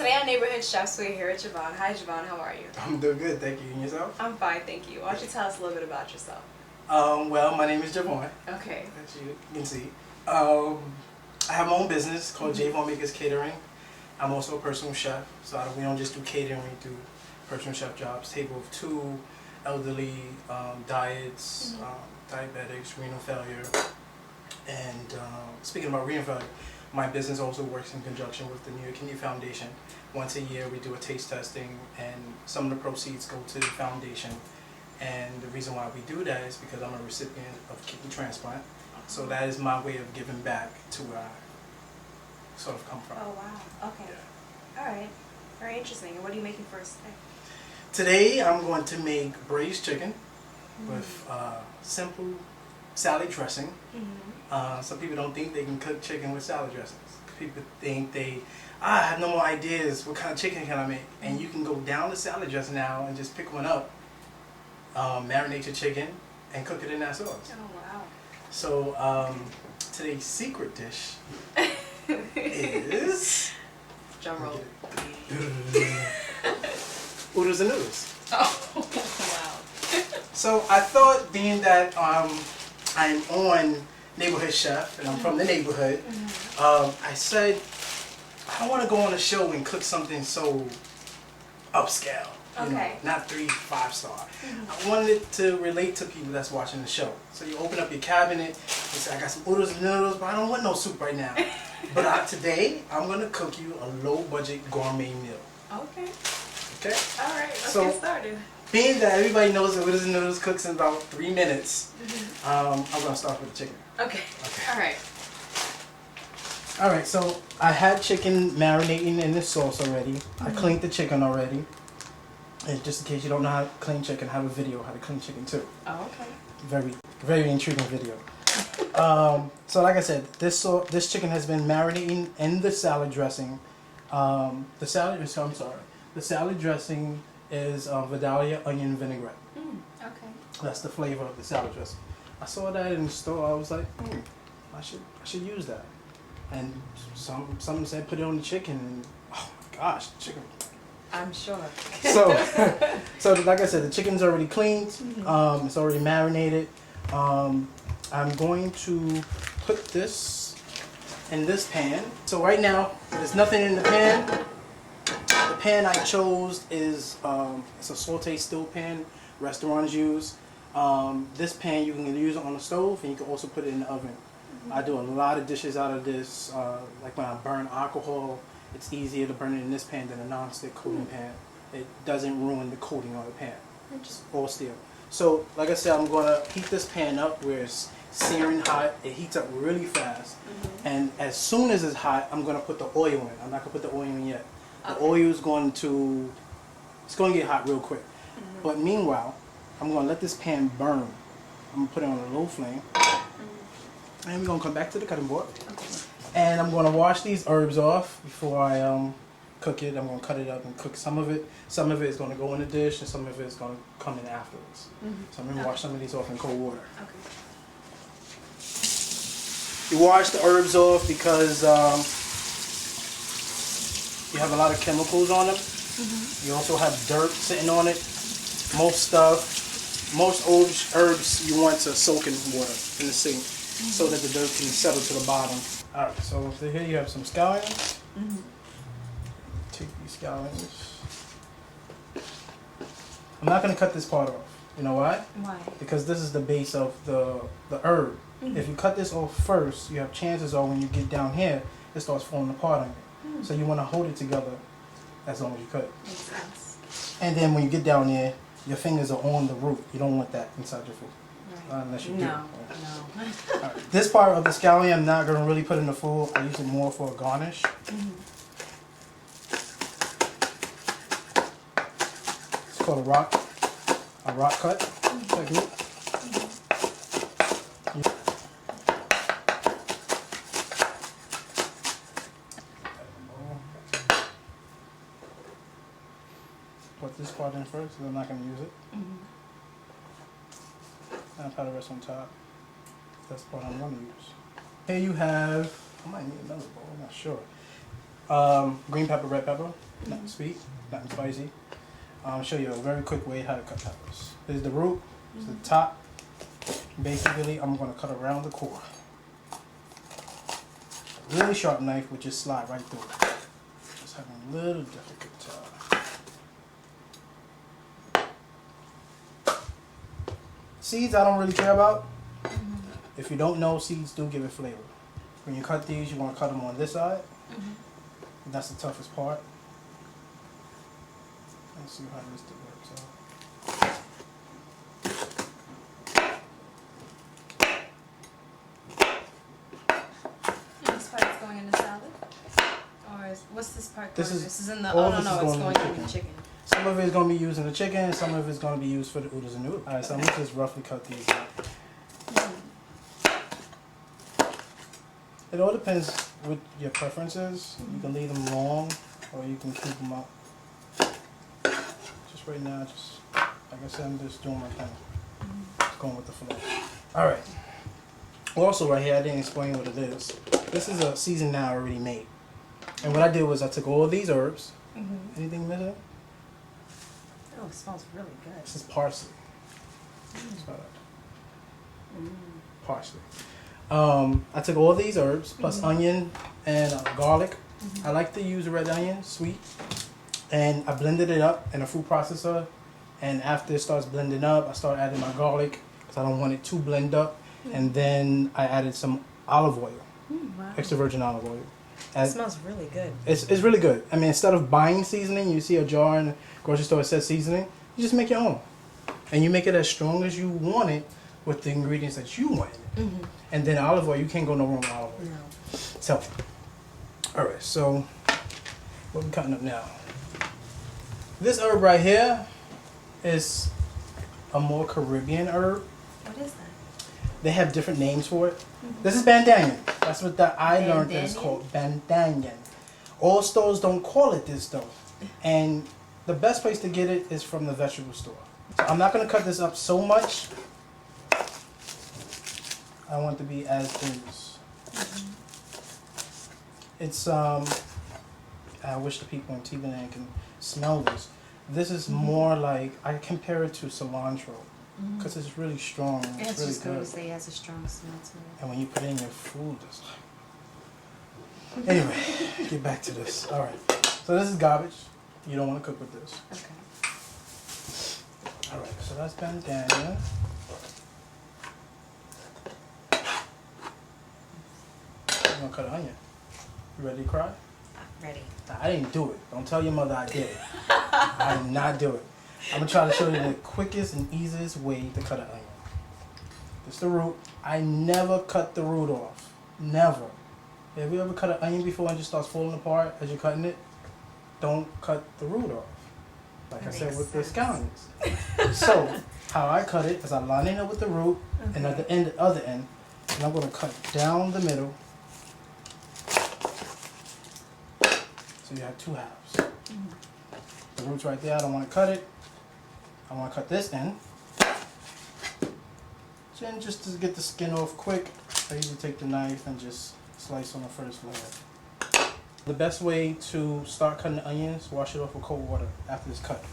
Today on Neighborhood Chefs, we're here at Juvon. Hi Juvon, how are you? I'm doing good, thank you. And yourself? I'm fine, thank you. Why don't you tell us a little bit about yourself? Well, my name is Juvon, Okay. as you can see. I have my own business called Juvon Makers Catering. I'm also a personal chef, so we don't just do catering, we do personal chef jobs. Table of two, elderly, diets, diabetics, renal failure. And speaking about renal failure, my business also works in conjunction with the New York Kidney Foundation. Once a year we do a taste testing and some of the proceeds go to the foundation. And the reason why we do that is because I'm a recipient of kidney transplant. So that is my way of giving back to where I sort of come from. Oh wow, okay. Yeah. Alright, very interesting. And what are you making for us today? Today I'm going to make braised chicken with simple salad dressing. Some people don't think they can cook chicken with salad dressings. People think I have no more ideas, what kind of chicken can I make? And you can go down the salad dressing now and just pick one up, marinate your chicken, and cook it in that sauce. Oh wow. So today's secret dish is drum roll. Oodles and noodles. Oh wow. So I thought, being that I'm on Neighborhood Chef and I'm from the neighborhood, I said I want to go on a show and cook something so upscale. You know, not 3, 5 star. I wanted it to relate to people that's watching the show. So you open up your cabinet, you say, I got some oodles and noodles, but I don't want no soup right now. But today, I'm going to cook you a low-budget gourmet meal. Okay. Okay? Alright, let's get started. Being that everybody knows that oodles and noodles cooks in about 3 minutes, I'm going to start with the chicken. Okay. Alright. Alright, so I had chicken marinating in this sauce already. I cleaned the chicken already. And just in case you don't know how to clean chicken, I have a video how to clean chicken too. Oh, okay. Very, very intriguing video. So like I said, this chicken has been marinating in the salad dressing. The salad dressing is Vidalia onion vinaigrette. Okay. That's the flavor of the salad dressing. I saw that in the store. I was like, I should use that. And someone said put it on the chicken, and oh my gosh, chicken. I'm sure. So like I said, the chicken's already cleaned. It's already marinated. I'm going to put this in this pan. So right now, there's nothing in the pan. The pan I chose is it's a saute steel pan restaurants use. This pan you can use it on the stove, and you can also put it in the oven. I do a lot of dishes out of this. Like when I burn alcohol, it's easier to burn it in this pan than a non-stick coating pan. It doesn't ruin the coating on the pan. Just all steel. So, like I said, I'm going to heat this pan up where it's searing hot. It heats up really fast. And as soon as it's hot, I'm going to put the oil in. I'm not going to put the oil in yet. The oil is going to get hot real quick. But meanwhile, I'm going to let this pan burn. I'm going to put it on a low flame. And we're going to come back to the cutting board. And I'm going to wash these herbs off before I cook it. I'm going to cut it up and cook some of it. Some of it is going to go in the dish, and some of it is going to come in afterwards. So I'm going to wash some of these off in cold water. You wash the herbs off because you have a lot of chemicals on them. You also have dirt sitting on it. Most herbs you want to soak in water in the sink so that the dirt can settle to the bottom. Alright, so here you have some scallions. Take these scallions. I'm not going to cut this part off. You know why? Why? Because this is the base of the herb. If you cut this off first, you have chances of when you get down here, it starts falling apart on you. So you want to hold it together as long as you cut it. Makes sense. And then when you get down there, your fingers are on the root. You don't want that inside your food. Unless you do. No. Right. This part of the scallion I'm not going to really put in the food. I use it more for a garnish. It's called a rock cut technique. Put this part in first, because I'm not going to use it. And I'll put the rest on top. That's what I'm going to use. Here you have, I might need another bowl, I'm not sure. Green pepper, red pepper, nothing sweet, nothing spicy. I'll show you a very quick way how to cut peppers. This is the root, this is the top. Basically, I'm going to cut around the core. A really sharp knife would just slide right through it. Just having a little difficult time. Seeds I don't really care about. If you don't know, seeds do give it flavor. When you cut these, you want to cut them on this side. That's the toughest part. Let's see how this works out. This part's going in the salad? Or what's this part going? This is in the, all oh no, this no, is it's going going in in the the chicken. Some of it is going to be used in the chicken, and some of it is going to be used for the oodles and noodles. Alright, so I'm going to just roughly cut these out. It all depends what your preference is. You can leave them long, or you can keep them up. Just right now, just like I said, I'm just doing my thing. Just going with the flow. Alright. Also right here, I didn't explain what it is. This is a seasoned now already made. And what I did was I took all these herbs. Anything missing? Oh, it smells really good. This is parsley. Parsley. I took all these herbs plus onion and garlic. I like to use red onion, sweet. And I blended it up in a food processor. And after it starts blending up, I start adding my garlic because I don't want it to blend up. And then I added some olive oil, Wow. extra virgin olive oil. It smells really good. It's really good. I mean, instead of buying seasoning, you see a jar in the grocery store that says seasoning, you just make your own. And you make it as strong as you want it with the ingredients that you want in it. And then olive oil, you can't go no wrong with olive oil. No. So, alright, so what we cutting up now? This herb right here is a more Caribbean herb. What is that? They have different names for it. This is bandanyan. That's what I learned that it's called, bandanyan. All stores don't call it this though. And the best place to get it is from the vegetable store. So I'm not going to cut this up so much. I want it to be as is. It's, I wish the people in TV Land can smell this. This is more like, I compare it to cilantro. Because it's really strong and it's really good. Say it has a strong smell to it. And when you put it in your food, it's like... Anyway, get back to this. Alright, so this is garbage. You don't want to cook with this. Okay. Alright, so that's bandana. I'm going to cut an onion. You ready to cry? Ready. I didn't do it. Don't tell your mother I did it. I did not do it. I'm going to try to show you the quickest and easiest way to cut an onion. This is the root. I never cut the root off. Never. Have you ever cut an onion before and it just starts falling apart as you're cutting it? Don't cut the root off. Like I said with the scallions. So, how I cut it is I line it up with the root and at the other end, and I'm going to cut down the middle. So you have two halves. The root's right there. I don't want to cut it. I want to cut this end. Then just to get the skin off quick, I usually take the knife and just slice on the first layer. The best way to start cutting the onions, wash it off with cold water after it's cut.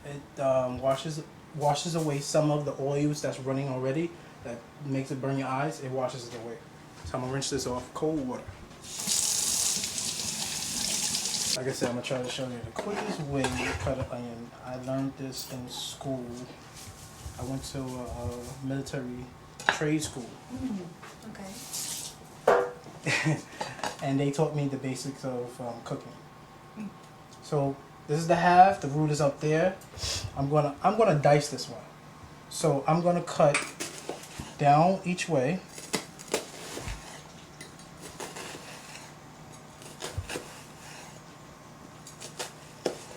It washes away some of the oils that's running already that makes it burn your eyes. It washes it away. So I'm going to rinse this off with cold water. Like I said, I'm going to try to show you the quickest way to cut an onion. I learned this in school. I went to a military trade school. Okay. And they taught me the basics of cooking. So this is the half, the root is up there. I'm gonna dice this one. So I'm gonna cut down each way.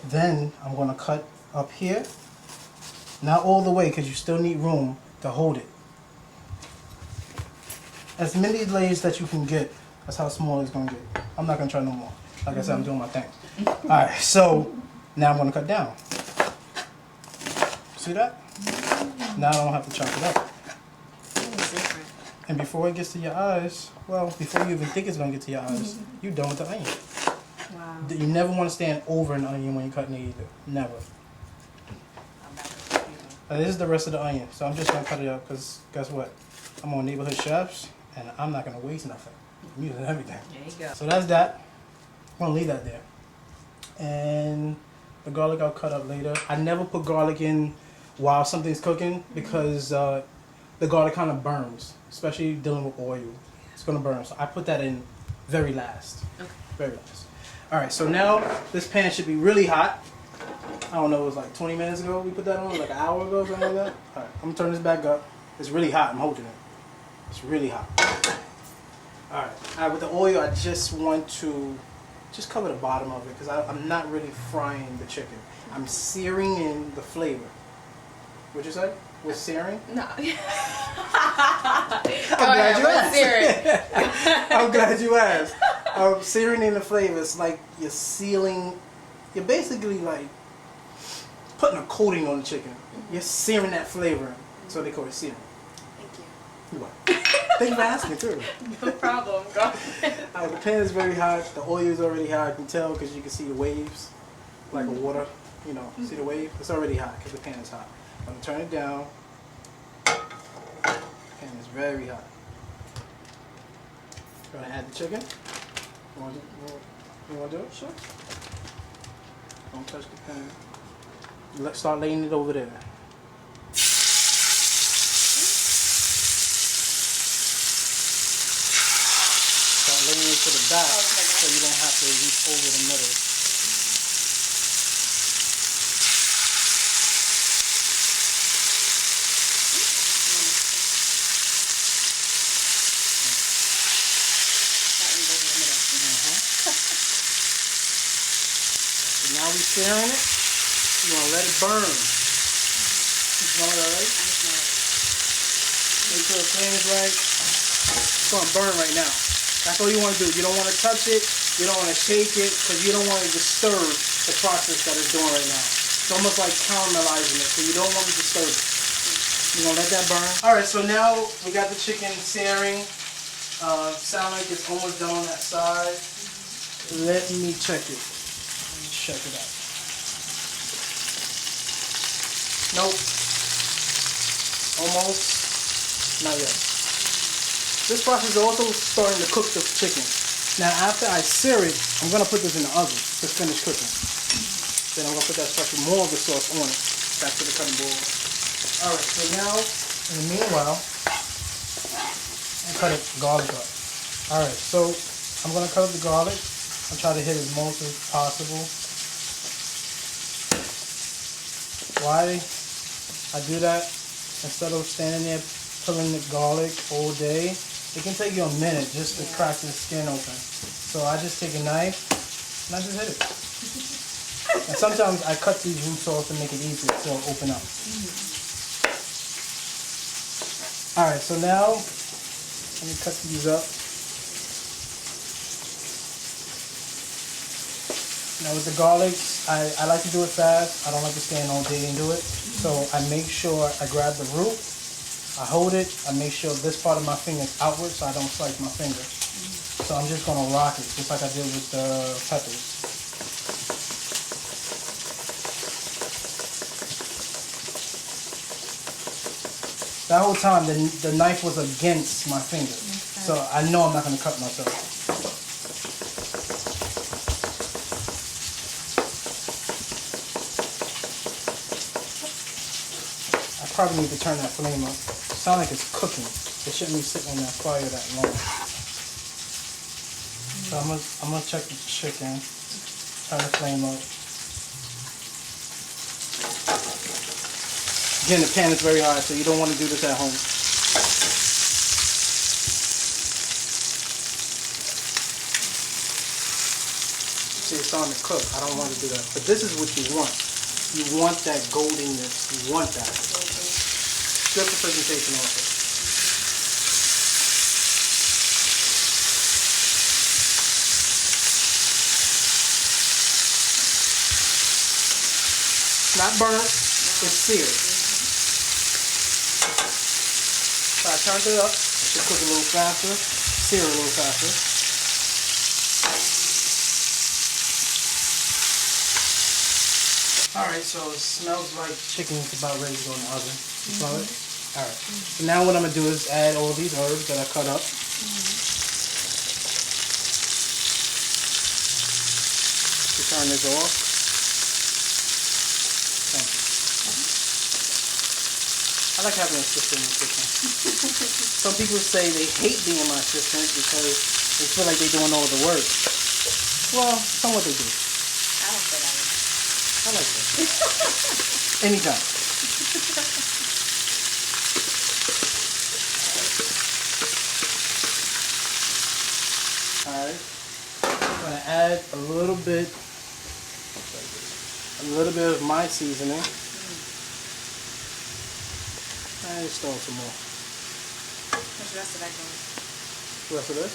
Then I'm going to cut up here. Not all the way because you still need room to hold it. As many layers that you can get, that's how small it's going to get. I'm not going to try no more. Like I said, I'm doing my thing. Alright, so now I'm going to cut down. See that? Now I don't have to chop it up. And before it gets to your eyes, well, before you even think it's gonna get to your eyes, you're done with the onion. Wow. You never want to stand over an onion when you're cutting it either. Never. This is the rest of the onion, so I'm just gonna cut it up because guess what? I'm on Neighborhood Chefs, and I'm not gonna waste nothing. I'm using everything. There you go. So that's that. I'm gonna leave that there. And the garlic I'll cut up later. I never put garlic in while something's cooking because the garlic kind of burns, especially dealing with oil. It's gonna burn. So I put that in very last. Okay. Very last. All right. So now this pan should be really hot. I don't know. It was like 20 minutes ago we put that on, like an hour ago, something like that. All right. I'm gonna turn this back up. It's really hot. I'm holding it. It's really hot. All right. All right. With the oil, I just want to just cover the bottom of it because I'm not really frying the chicken. I'm searing in the flavor. What'd you say? We're searing? No. I'm glad you asked. I'm glad you asked. Searing in the flavor. It's like you're sealing. You're basically like putting a coating on the chicken. You're searing that flavor. So they call it searing. Thank you. You're welcome. Thank you for asking too. No problem. Go ahead. The pan is very hot. The oil is already hot. I can tell because you can see the waves, like a water. You know, see the wave? It's already hot because the pan is hot. I'm gonna turn it down. Pan is very hot. Gonna add the chicken. You want to do it? Sure. Don't touch the pan. Let's start laying it over there. Start laying it to the back so you don't have to reach over the middle. Now we're searing it. You want to let it burn. You smell it alright? Make sure the flame is right. It's going to burn right now. That's all you want to do. You don't want to touch it. You don't want to shake it because you don't want to disturb the process that it's doing right now. It's almost like caramelizing it, so you don't want to disturb it. You're going to let that burn. Alright, so now we got the chicken searing. Sound like it's almost done on that side. Let me check it. Check it out. Nope. Almost. Not yet. This process is also starting to cook the chicken. Now after I sear it, I'm going to put this in the oven to finish cooking. Then I'm going to put that special more of the sauce on it. Back to the cutting board. Alright, so now, in the meanwhile, I'm cutting garlic up. Alright, so I'm going to cut up the garlic. I'll try to hit as most as possible. Why I do that, instead of standing there pulling the garlic all day, it can take you a minute just to crack the skin open. So I just take a knife and I just hit it. And sometimes I cut these roots off to make it easier so it'll open up. Alright, so now let me cut these up. Now with the garlics, I like to do it fast. I don't like to stand all day and do it. So I make sure I grab the root, I hold it, I make sure this part of my finger is outward so I don't slice my finger. So I'm just going to rock it, just like I did with the peppers. That whole time, the knife was against my finger. Okay. So I know I'm not going to cut myself. Probably need to turn that flame up. It sounds like it's cooking. It shouldn't be sitting on that fire that long. So I'm gonna check the chicken. Turn the flame up. Again, the pan is very hot, so you don't want to do this at home. See, it's starting to cook. I don't want to do that, but this is what you want. You want that goldenness. You want that. Good for presentation also. It's not burnt, it's seared. So I turned it up. It should cook a little faster, sear a little faster. Alright, so it smells like chicken's about ready to go in the oven. You smell it? Alright. So now what I'm going to do is add all these herbs that I cut up. To turn this off. Thank you. I like having an assistant in the kitchen. Some people say they hate being my assistant because they feel like they're doing all the work. Well, somewhat they do. I don't feel that way. I like that. Anytime. Alright. I'm going to add a little bit of my seasoning. And just throw some more. What's the rest of that going? The rest of this?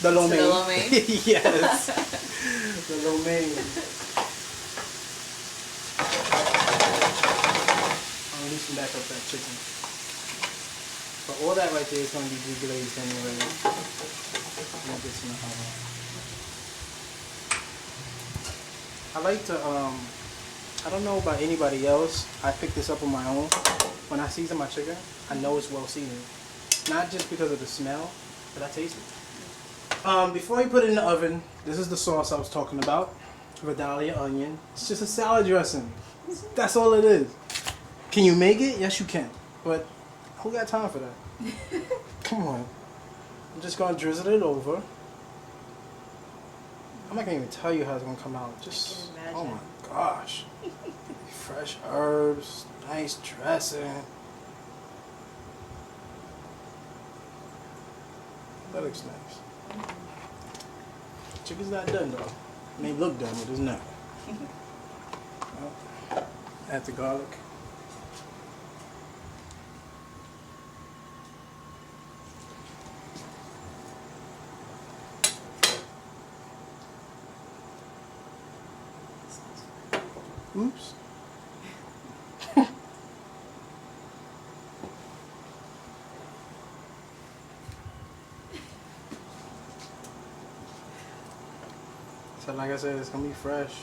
The lo mein. The lo mein? Yes. The lo mein. I'll loosen back up that chicken. But all that right there is going to be deglazed anyway. Get this in the oven. I like to, I don't know about anybody else. I picked this up on my own. When I season my chicken, I know it's well seasoned. Not just because of the smell, but I taste it. Before you put it in the oven, this is the sauce I was talking about. Vidalia onion. It's just a salad dressing. That's all it is. Can you make it? Yes, you can. But who got time for that? Come on. I'm just going to drizzle it over. I'm not going to even tell you how it's going to come out. Just, oh my gosh. Fresh herbs, nice dressing. That looks nice. Chicken's not done though. It may look done, but it's not. Add the garlic. Oops. So like I said, it's gonna be fresh.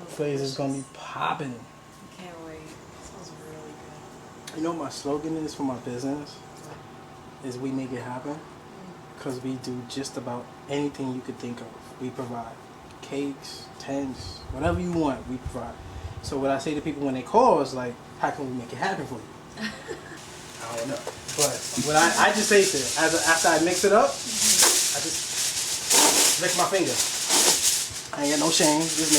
Flavors is gonna be popping. I can't wait. It smells really good. You know what my slogan is for my business? Is we make it happen. Because we do just about anything you could think of. We provide cakes, tents, whatever you want, we provide. So what I say to people when they call is like, how can we make it happen for you? I don't know. But what I just say to it, after I mix it up, I just lick my finger. I ain't got no shame. Just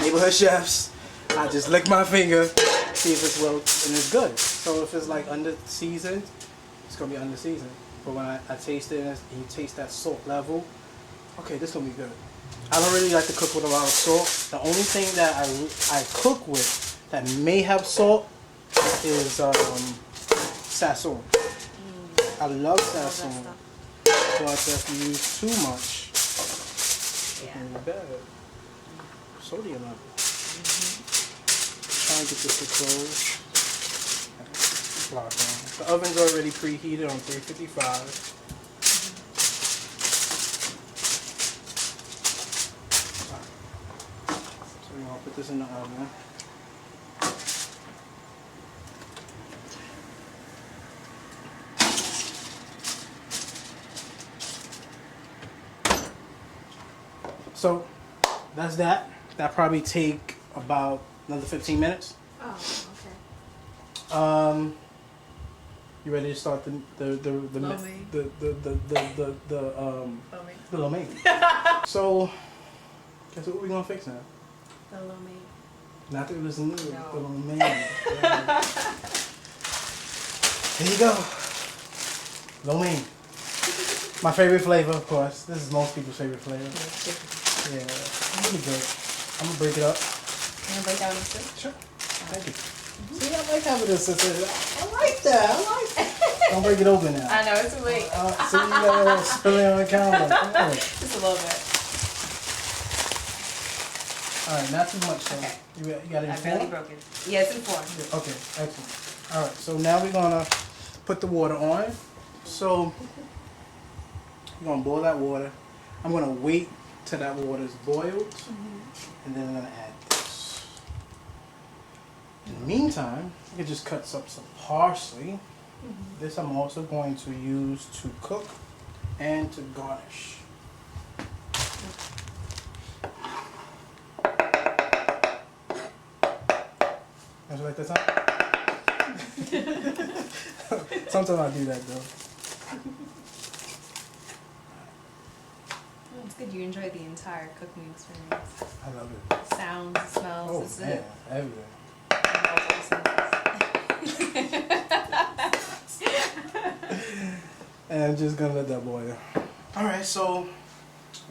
neighborhood chefs. I just lick my finger, see if it's well, and it's good. So if it's like under seasoned, it's gonna be under seasoned. But when I taste it and you taste that salt level, okay, this gonna be good. I don't really like to cook with a lot of salt. The only thing that I cook with that may have salt is sazon. I love sazon, but if you use too much, it can be bad. Sodium level. Try and get this to close. Lock on. The oven's already preheated on 355. So we're gonna put this in the oven. So that's that. That probably take about another 15 minutes. Oh, okay. You ready to start the lo mein? So guess what we're gonna fix now? The lo mein. Not that it was new, No. the lo mein. Here you go. Lo mein. My favorite flavor, of course. This is most people's favorite flavor. Yeah, it's pretty good. I'm gonna break it up. You gonna break down the soup? Sure. Thank you. See, I like having this. I like that. I like that. Don't break it open now. I know, it's too late. See, you got a little spilling on the counter. Oh. Just a little bit. All right, not too much. So Okay. you got it in I four? barely broke it. Yeah, it's in four. Yeah, okay, excellent. All right, so now we're gonna put the water on. So we're gonna boil that water. I'm gonna wait till that water is boiled, and then I'm gonna add this. In the meantime, I can just cut up some parsley. This I'm also going to use to cook and to garnish. Don't you like that sound? Sometimes I do that though. Oh, it's good you enjoy the entire cooking experience. I love it. Sounds, the smells, Oh it's man, everything. And I'm just gonna let that boil. Alright, so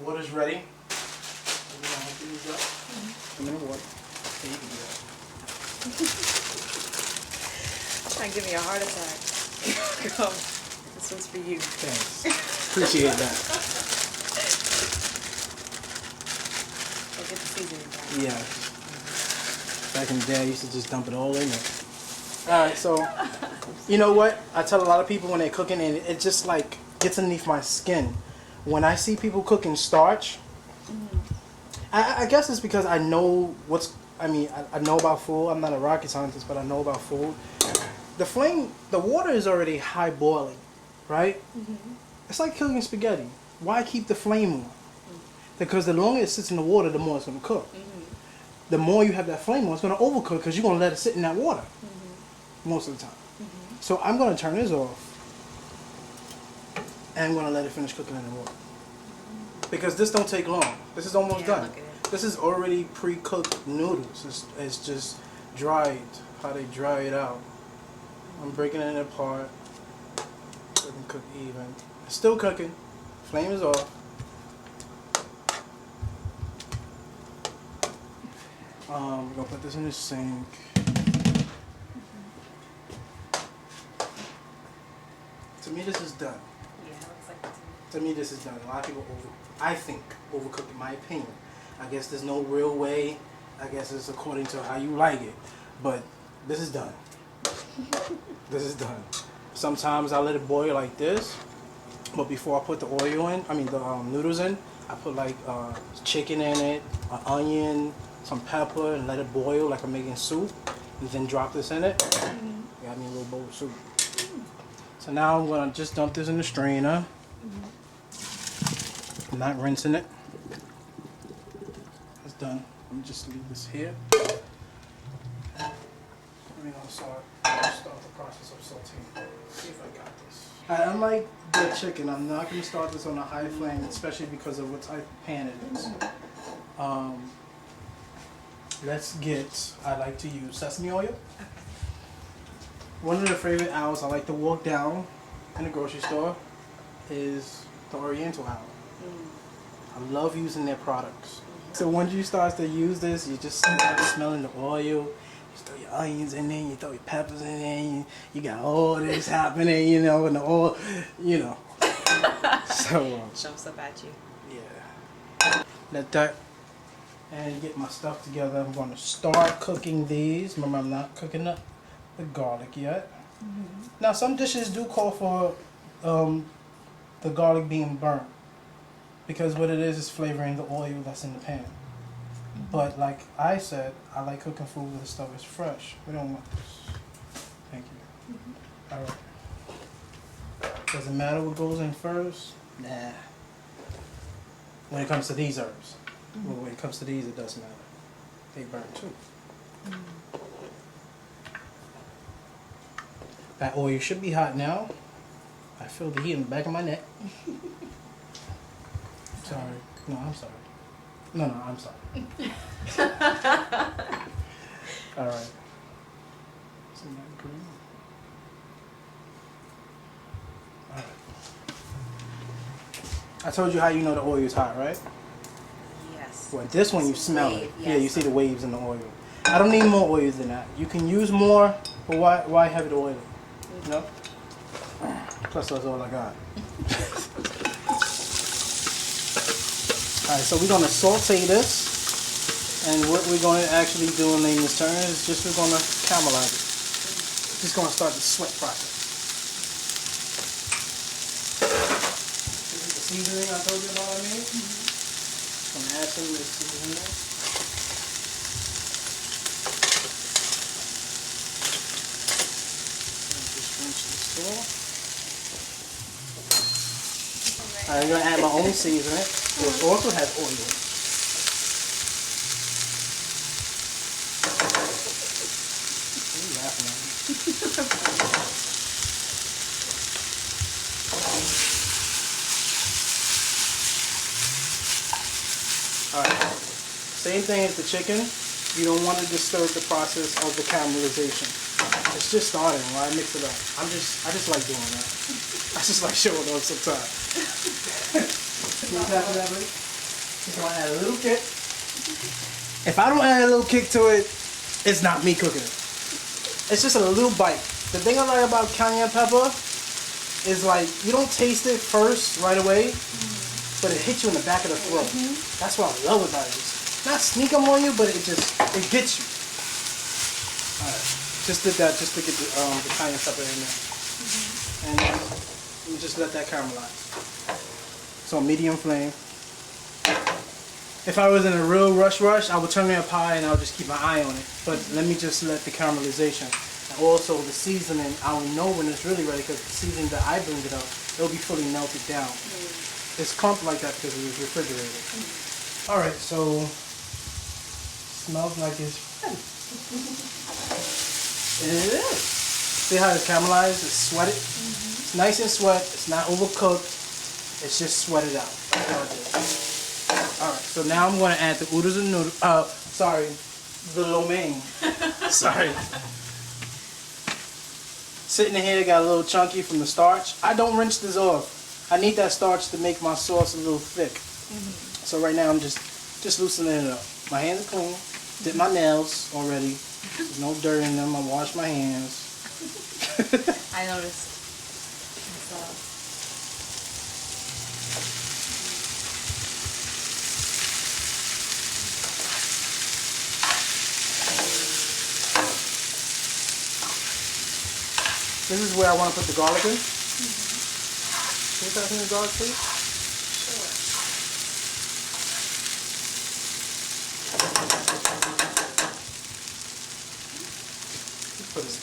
water's ready. We're gonna open these up. A minute of water. There you can do that. Trying to give me a heart attack. Come. This one's for you. Thanks. Appreciate that. We'll get the seasoning down. Yeah. Back in the day, I used to just dump it all in there. Alright, so you know what? I tell a lot of people when they're cooking, and it just like gets underneath my skin. When I see people cooking starch, I guess it's because I know I know about food. I'm not a rocket scientist, but I know about food. The water is already high boiling, right? It's like cooking spaghetti. Why keep the flame on? Because the longer it sits in the water, the more it's going to cook. The more you have that flame on, it's going to overcook because you're going to let it sit in that water most of the time. So I'm going to turn this off and I'm going to let it finish cooking in the water. Because this don't take long. This is almost done. Look at it. This is already pre-cooked noodles. It's just dried, how they dry it out. I'm breaking it apart so it can cook even. It's still cooking. Flame is off. We're gonna put this in the sink. To me, this is done. Yeah, it looks like it's To me, this is done. A lot of people overcook, in my opinion. I guess there's no real way. I guess it's according to how you like it. But this is done. This is done. Sometimes I let it boil like this. But before I put the oil in, the noodles in, I put like chicken in it, an onion, some pepper, and let it boil like I'm making soup. And then drop this in it. Got me a little bowl of soup. So now I'm gonna just dump this in the strainer. I'm not rinsing it. It's done. Let me just leave this here. We're gonna start the process of sauteing. See if I got this. Unlike the chicken, I'm not gonna start this on a high flame, especially because of what type of pan it is. I like to use sesame oil. One of the favorite aisles I like to walk down in the grocery store is the Oriental aisle. I love using their products. So once you start to use this, you just start smelling the oil. You throw your onions in there, you throw your peppers in there, you got all this happening, and the oil, So jumps up at you. yeah. Let that and get my stuff together. I'm going to start cooking these. Remember, I'm not cooking the garlic yet. Now, some dishes do call for the garlic being burnt, because what it is flavoring the oil that's in the pan. But like I said, I like cooking food where the stuff is fresh. We don't want this. Thank you. All right. Doesn't matter what goes in first. Nah. When it comes to these herbs. Well, when it comes to these, it doesn't matter. They burn too. That oil should be hot now. I feel the heat in the back of my neck. Sorry. No, I'm sorry. No, I'm sorry. All right. Isn't that green? All right. I told you how you know the oil is hot, right? Yes. Well, this one you smell it. Wave, Yeah, yes. you see the waves in the oil. I don't need more oil than that. You can use more, but why have it oily? You know? Plus, that's all I got. Alright, so we're going to saute this. And what we're going to actually do in this turn is we're going to caramelize it. just gonna start the sweat process. This is the seasoning I told you about I made. I'm gonna add some of this seasoning. Just rinse this off. Alright, I'm gonna add my own seasoning, which also has oil. What are you laughing at? Alright, same thing as the chicken. You don't want to disturb the process of the caramelization. It's just starting while I mix it up. I just like doing that. I just like showing off sometimes. See what's happening, buddy? Just want to add a little kick. If I don't add a little kick to it, it's not me cooking it. It's just a little bite. The thing I like about cayenne pepper is like you don't taste it first right away, but it hits you in the back of the throat. That's what I love about it. It's not sneak 'em on you, but it gets you. Alright, just did that just to get the cayenne pepper in there. And we just let that caramelize. So medium flame. If I was in a real rush, I would turn it up high and I would just keep my eye on it. But let me just let the caramelization. And also the seasoning, I will know when it's really ready because the seasoning that I bring it up, it'll be fully melted down. It's clumped like that because it was refrigerated. Alright, so smells like it's ready. And it is. See how it's caramelized? It's sweated. It's nice and sweat. It's not overcooked. It's just sweated out. That's how it is. Alright, so now I'm going to add the oodles and noodles. The lo mein. Sorry. Sitting in here, got a little chunky from the starch. I don't rinse this off. I need that starch to make my sauce a little thick. So right now I'm just loosening it up. My hands are clean. Did my nails already. There's no dirt in them. I washed my hands. I noticed. This is where I want to put the garlic in. Can you pass me the garlic, please? Sure. Put it.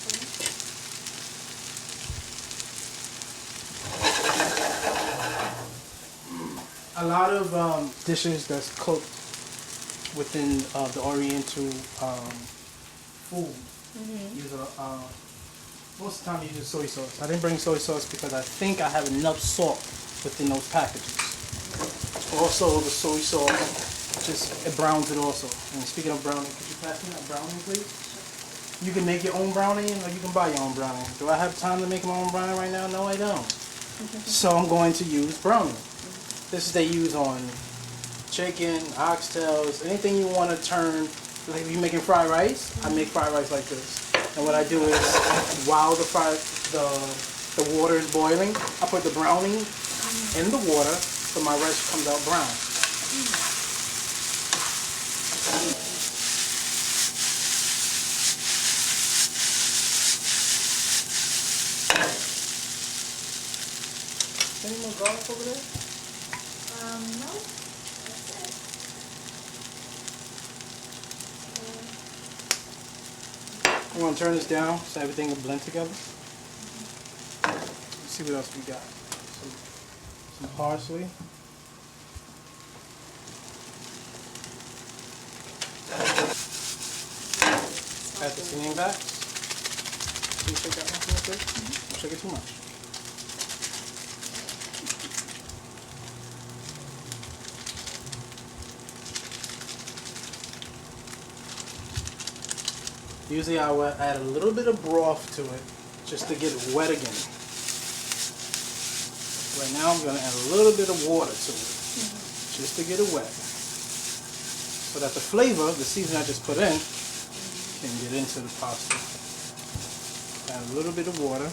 A lot of dishes that's cooked within the Oriental food use most of the time you use soy sauce. I didn't bring soy sauce because I think I have enough salt within those packages. Also, the soy sauce it browns it also. And speaking of browning, could you pass me that browning, please? You can make your own browning or you can buy your own browning. Do I have time to make my own browning right now? No, I don't. So I'm going to use browning. This is they use on chicken, oxtails, anything you want to turn. Like if you're making fried rice, I make fried rice like this. And what I do is, while the water is boiling, I put the browning in the water so my rice comes out brown. Any more garlic over there? No. That's it. I'm going to turn this down so everything will blend together. Let's see what else we got. Some parsley. Add the seasoning back. Can you shake that one real quick? Don't shake it too much. Usually I would add a little bit of broth to it just to get it wet again. Right now I'm going to add a little bit of water to it just to get it wet. So that the flavor, the seasoning I just put in, can get into the pasta. Add a little bit of water.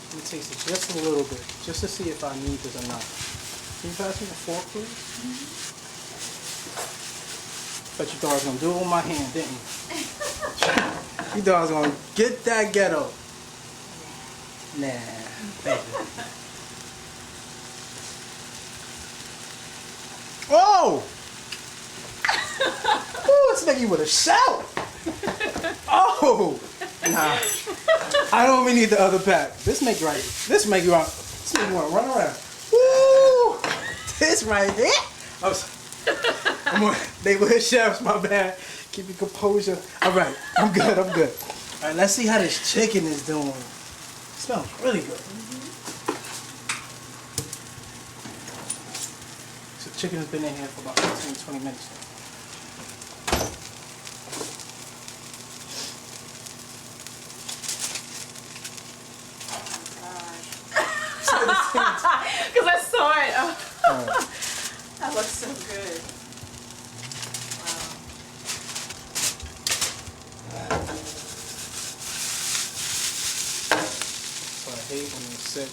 Let me taste it just a little bit, just to see if I need this or not. Can you pass me the fork, please? Bet you thought I was gonna do it with my hand, didn't you? You thought I was gonna get that ghetto. Nah, thank you. Oh! Ooh, this nigga with a shout! Oh! Nah. I don't even need the other pack. This make you want to run around. Woo! This right here. Neighborhood chefs, my bad. Keep your composure. Alright, I'm good. Alright, let's see how this chicken is doing. It smells really good. So chicken has been in here for about 15-20 minutes now. Because I saw it. Oh. That looks so good. Wow. So I hate when it's sick.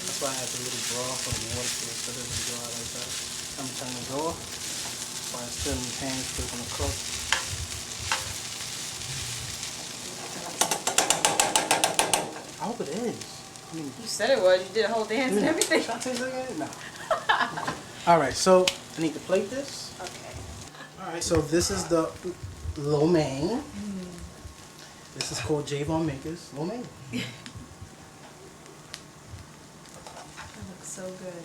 That's why I have to really broth on the water so it doesn't dry like that. I'm turning it off. That's why it's still in the pan, still gonna cook. I hope it is. I mean, You said it was. You did hold the hands and everything. Should I taste it again? No. Alright, so I need to plate this. Okay. Alright, so this is the lo mein. This is called Juvon Makers lo mein. That looks so good.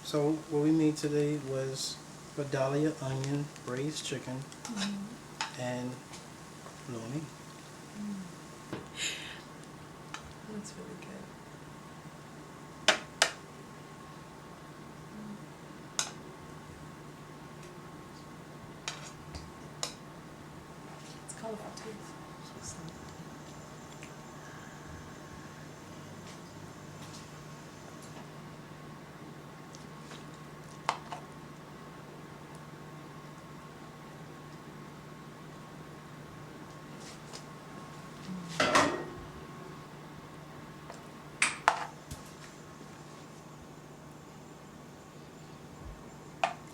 So what we made today was Vidalia onion braised chicken and lo mein. That's really good. It's colorful too.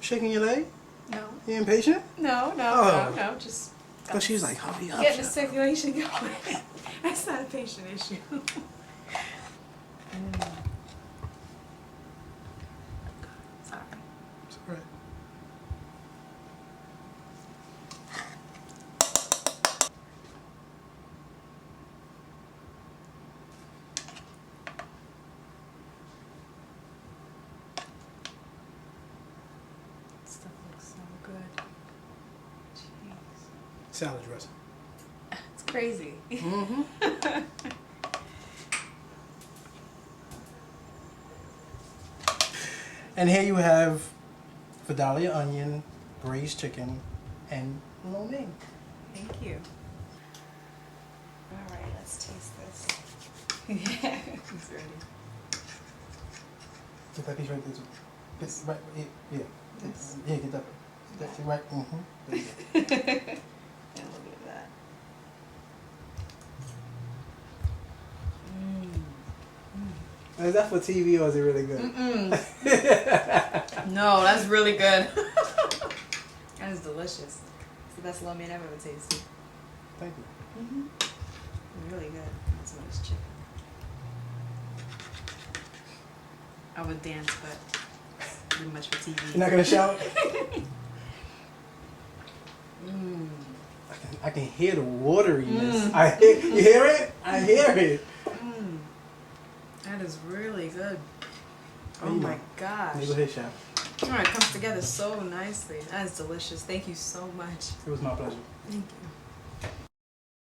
Shaking your leg? No. You impatient? No, Oh. no. Just But she was like, hurry up. getting the circulation going. That's not a patient issue. Sorry. It's all right. Stuff looks so good. Jeez. Salad dressing. It's crazy. Mm-hmm. And here you have Vidalia onion, braised chicken, and lo mein. Thank you. All right, let's taste this. Yeah, he's ready. Get that piece right there. It's right, yeah. This. Yeah, get that. That's it right. Mm-hmm. And a little bit of that. Is that for TV or is it really good? No, that's really good. That is delicious. It's the best lo mein I've ever tasted. Thank you. It's really good. That's what it's chicken. I would dance, but too much for TV. You're not gonna shout? I can hear the wateriness. You hear it? I hear it. That is really good. Oh You know. my gosh. Neighborhood chef. Oh, it comes together so nicely. That is delicious. Thank you so much. It was my pleasure. Thank you.